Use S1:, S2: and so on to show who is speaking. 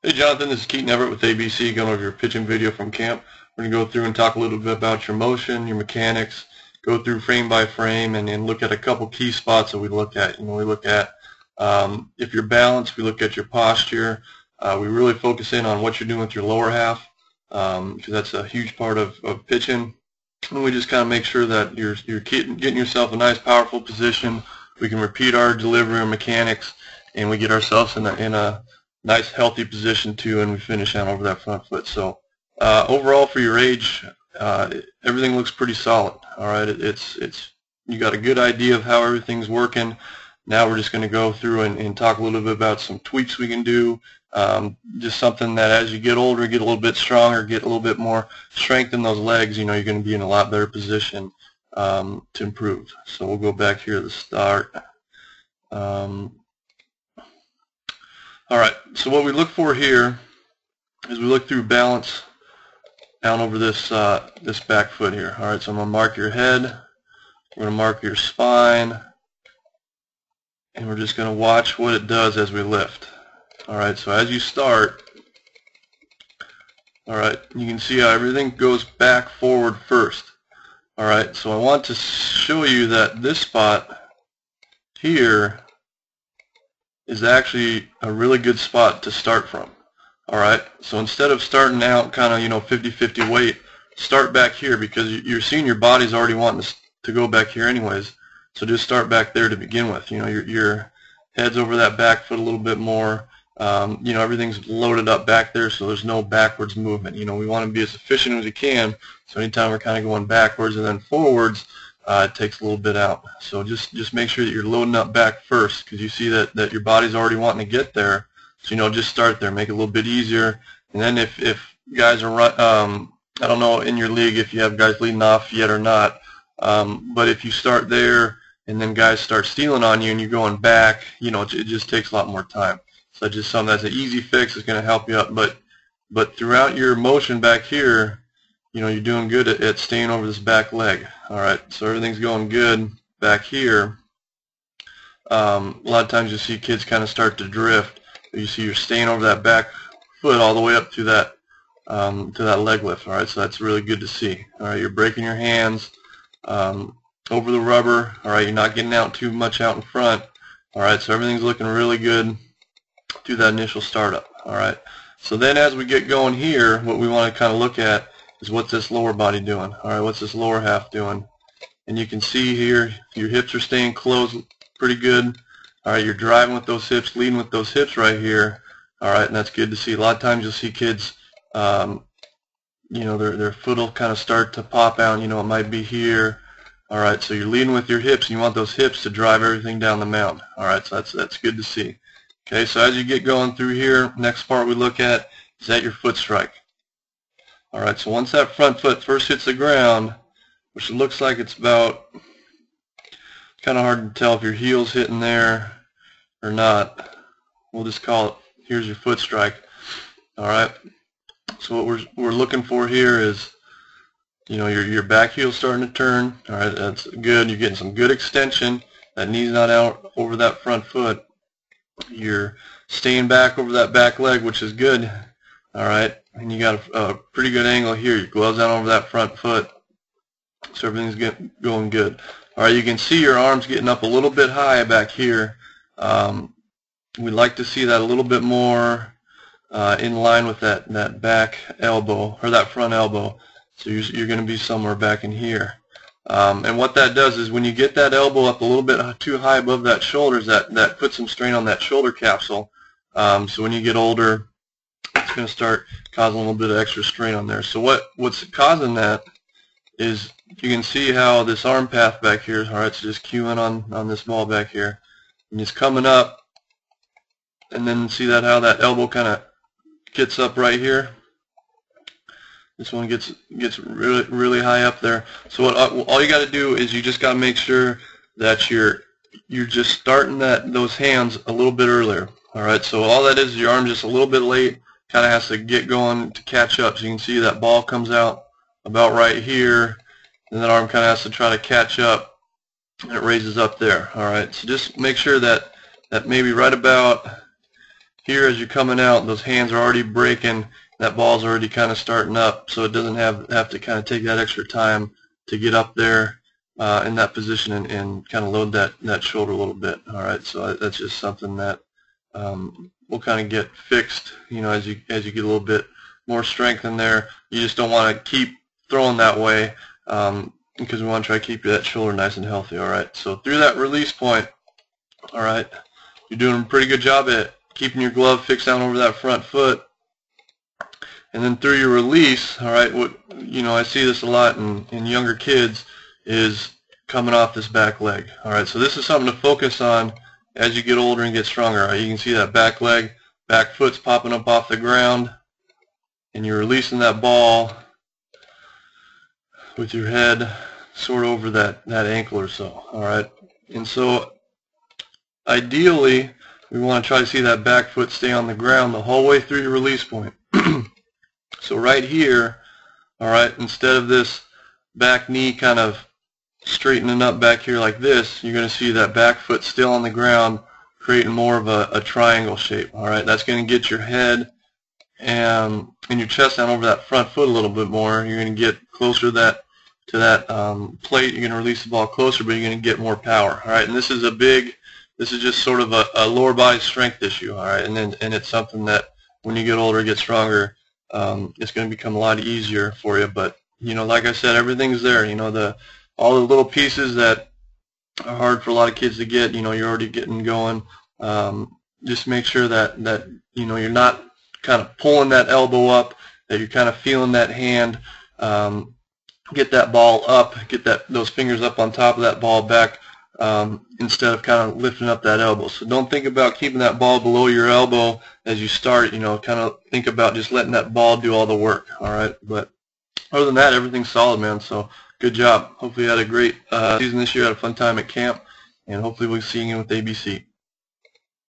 S1: Hey Jonathan, this is Keaton Everett with ABC, going over your pitching video from camp. We're going to go through and talk a little bit about your motion, your mechanics, go through frame by frame, and look at a couple key spots that we look at. We look at if you're balanced, we look at your posture. We really focus in on what you're doing with your lower half, because that's a huge part of pitching. And we just kind of make sure that you're getting yourself a nice, powerful position. We can repeat our delivery and mechanics, and we get ourselves in a nice healthy position too, and we finish out over that front foot. So overall for your age, everything looks pretty solid. All right, you got a good idea of how everything's working. Now we're just going to go through and talk a little bit about some tweaks we can do. Just something that as you get older, get a little bit stronger, get a little bit more strength in those legs, you're going to be in a lot better position to improve. So we'll go back here to the start. All right, so what we look for here is we look through balance down over this this back foot here. All right, so I'm going to mark your head, we're going to mark your spine, and we're just going to watch what it does as we lift. All right, so as you start, all right, you can see how everything goes back forward first. All right, so I want to show you that this spot here is actually a really good spot to start from. All right, so instead of starting out kind of 50-50 weight, start back here, because you're seeing your body's already wanting to go back here anyways. So just start back there to begin with. Your head's over that back foot a little bit more. Everything's loaded up back there, so there's no backwards movement. We want to be as efficient as we can. So anytime we're kind of going backwards and then forwards, it takes a little bit out. So just make sure that you're loading up back first, because you see that your body's already wanting to get there. So just start there, make it a little bit easier. And then if guys are I don't know in your league if you have guys leading off yet or not, but if you start there and then guys start stealing on you and you're going back, it just takes a lot more time. So just something that's an easy fix is going to help you up. But throughout your motion back here, you're doing good at staying over this back leg. All right, so everything's going good back here. A lot of times you see kids kind of start to drift. You see you're staying over that back foot all the way up to that leg lift. All right, so that's really good to see. All right, you're breaking your hands over the rubber. All right, you're not getting out too much out in front. All right, so everything's looking really good through that initial startup. All right, so then as we get going here, what we want to kind of look at is what's this lower body doing. All right, what's this lower half doing? And you can see here your hips are staying closed pretty good. All right, you're driving with those hips, leading with those hips right here. All right, and that's good to see. A lot of times you'll see kids, their foot will kind of start to pop out. It might be here. All right, so you're leading with your hips, and you want those hips to drive everything down the mound. All right, so that's good to see. Okay, so as you get going through here, next part we look at is at your foot strike. All right, so once that front foot first hits the ground, which it looks like it's about, kind of hard to tell if your heel's hitting there or not. We'll just call it, here's your foot strike. All right, so what we're looking for here is, your back heel's starting to turn. All right, that's good. You're getting some good extension. That knee's not out over that front foot. You're staying back over that back leg, which is good. All right, and you got a pretty good angle here. Your gloves down over that front foot, so everything's going good. All right, you can see your arms getting up a little bit high back here. We'd like to see that a little bit more in line with that back elbow, or that front elbow. So you're going to be somewhere back in here. And what that does is when you get that elbow up a little bit too high above that shoulders, that puts some strain on that shoulder capsule. So when you get older, it's going to start causing a little bit of extra strain on there. So what's causing that is you can see how this arm path back here, all right, so just cueing on this ball back here, and it's coming up, and then see how that elbow kind of gets up right here. This one gets really high up there. So all you got to do is you just got to make sure that you're just starting those hands a little bit earlier. All right, so all that is your arm just a little bit late, kind of has to get going to catch up. So you can see that ball comes out about right here, and that arm kind of has to try to catch up, and it raises up there. All right, so just make sure that maybe right about here as you're coming out, those hands are already breaking, that ball's already kind of starting up, so it doesn't have to kind of take that extra time to get up there in that position and kind of load that shoulder a little bit. All right, so that's just something that will kind of get fixed, you know, as you get a little bit more strength in there. You just don't want to keep throwing that way because we want to try to keep that shoulder nice and healthy. All right, so through that release point, all right, you're doing a pretty good job at keeping your glove fixed down over that front foot. And then through your release, all right, what I see this a lot in younger kids is coming off this back leg. All right, so this is something to focus on as you get older and get stronger. All right, you can see that back leg, back foot's popping up off the ground, and you're releasing that ball with your head sort of over that ankle or so. All right, and so ideally we want to try to see that back foot stay on the ground the whole way through your release point. So right here, all right, instead of this back knee kind of straightening up back here like this, you're going to see that back foot still on the ground, creating more of a triangle shape. All right, that's going to get your head and your chest down over that front foot a little bit more. You're going to get closer to that plate. You're going to release the ball closer, but you're going to get more power. All right, and this is just sort of a lower body strength issue. All right, and it's something that when you get older, get stronger, it's going to become a lot easier for you. But like I said, everything's there. All the little pieces that are hard for a lot of kids to get, you're already getting going. Just make sure that you're not kind of pulling that elbow up, that you're kind of feeling that hand. Get that ball up, get those fingers up on top of that ball back, instead of kind of lifting up that elbow. So don't think about keeping that ball below your elbow as you start. Kind of think about just letting that ball do all the work. All right, but other than that, everything's solid, man. So good job. Hopefully you had a great season this year, had a fun time at camp, and hopefully we'll see you again with ABC.